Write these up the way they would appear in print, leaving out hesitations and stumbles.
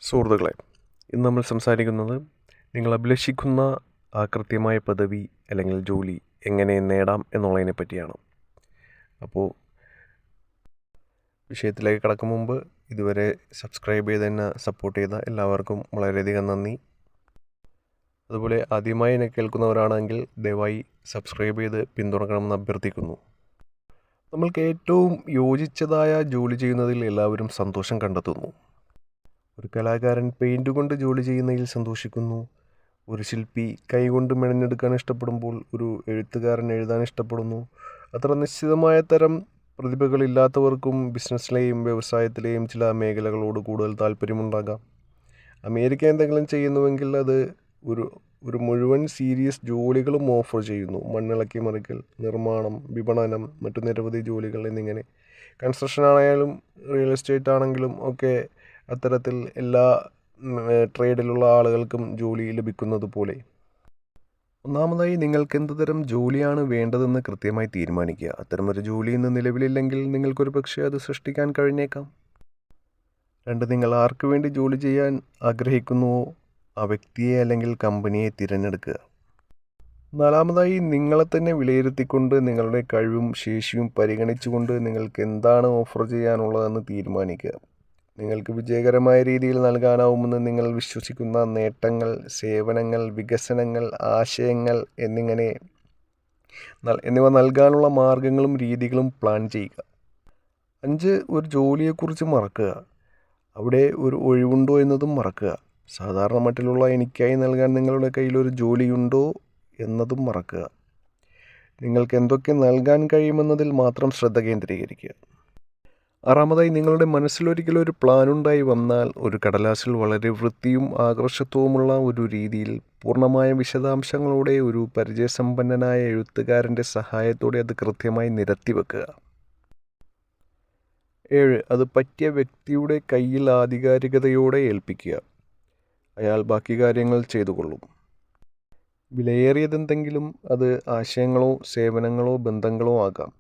സുഹൃത്തുക്കളെ, ഇന്ന് നമ്മൾ സംസാരിക്കുന്നത് നിങ്ങൾ അഭിലഷിക്കുന്ന ആ കൃത്യമായ പദവി അല്ലെങ്കിൽ ജോലി എങ്ങനെ നേടാം എന്നുള്ളതിനെ പറ്റിയാണ്. അപ്പോൾ വിഷയത്തിലേക്ക് കടക്കും മുമ്പ് ഇതുവരെ സബ്സ്ക്രൈബ് ചെയ്ത് തന്നെ സപ്പോർട്ട് ചെയ്ത എല്ലാവർക്കും വളരെയധികം നന്ദി. അതുപോലെ ആദ്യമായി എന്നെ കേൾക്കുന്നവരാണെങ്കിൽ ദയവായി സബ്സ്ക്രൈബ് ചെയ്ത് പിന്തുണക്കണമെന്ന് അഭ്യർത്ഥിക്കുന്നു. നമ്മൾക്ക് ഏറ്റവും യോജിച്ചതായ ജോലി ചെയ്യുന്നതിൽ എല്ലാവരും സന്തോഷം കണ്ടെത്തുന്നു. ഒരു കലാകാരൻ പെയിൻറ് കൊണ്ട് ജോലി ചെയ്യുന്നതിൽ സന്തോഷിക്കുന്നു. ഒരു ശില്പി കൈകൊണ്ട് മെനഞ്ഞെടുക്കാൻ ഇഷ്ടപ്പെടുമ്പോൾ ഒരു എഴുത്തുകാരൻ എഴുതാൻ ഇഷ്ടപ്പെടുന്നു. അത്ര നിശ്ചിതമായ തരം പ്രതിഭകളില്ലാത്തവർക്കും ബിസിനസ്സിലെയും വ്യവസായത്തിലെയും ചില മേഖലകളോട് കൂടുതൽ താല്പര്യമുണ്ടാകാം. അമേരിക്ക എന്തെങ്കിലും ചെയ്യുന്നുവെങ്കിൽ അത് ഒരു മുഴുവൻ സീരീസ് ജോലികളും ഓഫർ ചെയ്യുന്നു. മണ്ണിളക്കി മറിക്കൽ, നിർമ്മാണം, വിപണനം, മറ്റു നിരവധി ജോലികൾ എന്നിങ്ങനെ. കൺസ്ട്രക്ഷൻ ആണെങ്കിലും റിയൽ എസ്റ്റേറ്റ് ആണെങ്കിലും ഒക്കെ അത്തരത്തിൽ എല്ലാ ട്രേഡിലുള്ള ആളുകൾക്കും ജോലി ലഭിക്കുന്നത് പോലെ. ഒന്നാമതായി നിങ്ങൾക്ക് എന്ത് തരം ജോലിയാണ് വേണ്ടതെന്ന് കൃത്യമായി തീരുമാനിക്കുക. അത്തരമൊരു ജോലി ഇന്ന് നിലവിലില്ലെങ്കിൽ നിങ്ങൾക്കൊരു പക്ഷേ അത് സൃഷ്ടിക്കാൻ കഴിഞ്ഞേക്കാം. 2, നിങ്ങൾ ആർക്ക് വേണ്ടി ജോലി ചെയ്യാൻ ആഗ്രഹിക്കുന്നുവോ ആ വ്യക്തിയെ അല്ലെങ്കിൽ കമ്പനിയെ തിരഞ്ഞെടുക്കുക. 4, നിങ്ങളെ തന്നെ വിലയിരുത്തിക്കൊണ്ട് നിങ്ങളുടെ കഴിവും ശേഷിയും പരിഗണിച്ചുകൊണ്ട് നിങ്ങൾക്ക് എന്താണ് ഓഫർ ചെയ്യാനുള്ളതെന്ന് തീരുമാനിക്കുക. നിങ്ങൾക്ക് വിജയകരമായ രീതിയിൽ നൽകാനാവുമെന്ന് നിങ്ങൾ വിശ്വസിക്കുന്ന നേട്ടങ്ങൾ, സേവനങ്ങൾ, വികസനങ്ങൾ, ആശയങ്ങൾ എന്നിവ നൽകാനുള്ള മാർഗങ്ങളും രീതികളും പ്ലാൻ ചെയ്യുക. 5, ഒരു ജോലിയെക്കുറിച്ച് മറക്കുക. അവിടെ ഒരു ഒഴിവുണ്ടോ എന്നതും മറക്കുക. സാധാരണ മട്ടിലുള്ള എനിക്കായി നൽകാൻ നിങ്ങളുടെ കയ്യിലൊരു ജോലിയുണ്ടോ എന്നതും മറക്കുക. നിങ്ങൾക്ക് എന്തൊക്കെ നൽകാൻ കഴിയുമെന്നതിൽ മാത്രം ശ്രദ്ധ കേന്ദ്രീകരിക്കുക. 6, നിങ്ങളുടെ മനസ്സിലൊരിക്കലും ഒരു പ്ലാനുണ്ടായി വന്നാൽ ഒരു കടലാസിൽ വളരെ വൃത്തിയും ആകർഷത്വവുമുള്ള ഒരു രീതിയിൽ പൂർണ്ണമായ വിശദാംശങ്ങളോടെ ഒരു പരിചയസമ്പന്നനായ എഴുത്തുകാരൻ്റെ സഹായത്തോടെ അത് കൃത്യമായി നിരത്തി വെക്കുക. 7, അത് പറ്റിയ വ്യക്തിയുടെ കയ്യിൽ ആധികാരികതയോടെ ഏൽപ്പിക്കുക. അയാൾ ബാക്കി കാര്യങ്ങൾ ചെയ്തുകൊള്ളും. വിലയേറിയതെന്തെങ്കിലും അത് ആശയങ്ങളോ സേവനങ്ങളോ ബന്ധങ്ങളോ ആകാം.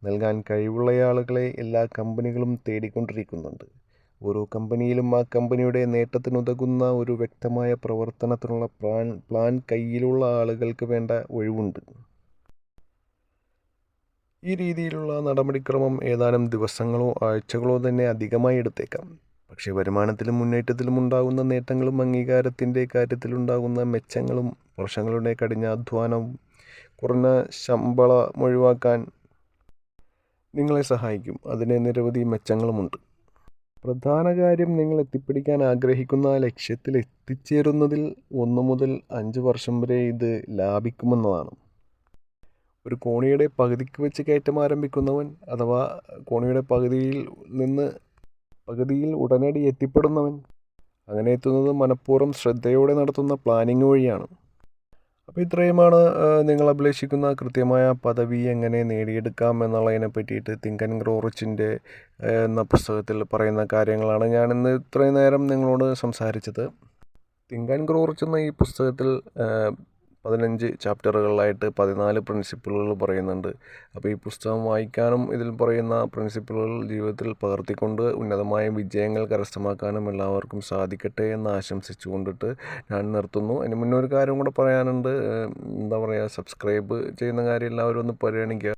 നൽകാൻ കഴിവുള്ള ആളുകളെ എല്ലാ കമ്പനികളും തേടിക്കൊണ്ടിരിക്കുന്നുണ്ട്. ഓരോ കമ്പനിയിലും ആ കമ്പനിയുടെ നേട്ടത്തിനുതകുന്ന ഒരു വ്യക്തമായ പ്രവർത്തനത്തിനുള്ള പ്ലാൻ കയ്യിലുള്ള ആളുകൾക്ക് വേണ്ട ഒഴിവുണ്ട്. ഈ രീതിയിലുള്ള നടപടിക്രമം ഏതാനും ദിവസങ്ങളോ ആഴ്ചകളോ തന്നെ അധികമായി എടുത്തേക്കാം. പക്ഷേ വരുമാനത്തിലും മുന്നേറ്റത്തിലും ഉണ്ടാകുന്ന നേട്ടങ്ങളും അംഗീകാരത്തിൻ്റെ കാര്യത്തിലുണ്ടാകുന്ന മെച്ചങ്ങളും വർഷങ്ങളുടെ കഠിനാധ്വാനവും കുറഞ്ഞ ശമ്പളം ഒഴിവാക്കാൻ നിങ്ങളെ സഹായിക്കും. അതിന് നിരവധി മെച്ചങ്ങളുമുണ്ട്. പ്രധാന കാര്യം നിങ്ങൾ എത്തിപ്പിടിക്കാൻ ആഗ്രഹിക്കുന്ന ലക്ഷ്യത്തിൽ എത്തിച്ചേരുന്നതിൽ 1 മുതൽ 5 വർഷം വരെ ഇത് ലാഭിക്കുമെന്നതാണ്. ഒരു കോണിയുടെ പകുതിക്ക് വെച്ച് കയറ്റം ആരംഭിക്കുന്നവൻ അഥവാ കോണിയുടെ പകുതിയിൽ ഉടനടി എത്തിപ്പെടുന്നവൻ അങ്ങനെ എത്തുന്നത് മനഃപൂർവ്വം ശ്രദ്ധയോടെ നടത്തുന്ന പ്ലാനിങ് വഴിയാണ്. അപ്പോൾ ഇത്രയുമാണ് നിങ്ങൾ അഭിലഷിക്കുന്ന കൃത്യമായ പദവി എങ്ങനെ നേടിയെടുക്കാം എന്നുള്ളതിനെ പറ്റിയിട്ട് തിങ്ക് ആൻഡ് ഗ്രോ റിച്ചിൻ്റെ എന്ന പുസ്തകത്തിൽ പറയുന്ന കാര്യങ്ങളാണ് ഞാനിന്ന് ഇത്രയും നേരം നിങ്ങളോട് സംസാരിച്ചത്. തിങ്ക് ആൻഡ് ഗ്രോ റിച്ച് എന്ന ഈ പുസ്തകത്തിൽ 15 ചാപ്റ്ററുകളിലായിട്ട് 14 പ്രിൻസിപ്പിളുകൾ പറയുന്നുണ്ട്. അപ്പോൾ ഈ പുസ്തകം വായിക്കാനും ഇതിൽ പറയുന്ന പ്രിൻസിപ്പിളുകൾ ജീവിതത്തിൽ പകർത്തിക്കൊണ്ട് ഉന്നതമായ വിജയങ്ങൾ കരസ്ഥമാക്കാനും എല്ലാവർക്കും സാധിക്കട്ടെ എന്ന് ആശംസിച്ചുകൊണ്ടിട്ട് ഞാൻ നിർത്തുന്നു. അതിന് മുന്നേ ഒരു കാര്യം കൂടെ പറയാനുണ്ട്. സബ്സ്ക്രൈബ് ചെയ്യുന്ന കാര്യം എല്ലാവരും ഒന്ന് പരിഗണിക്കുക.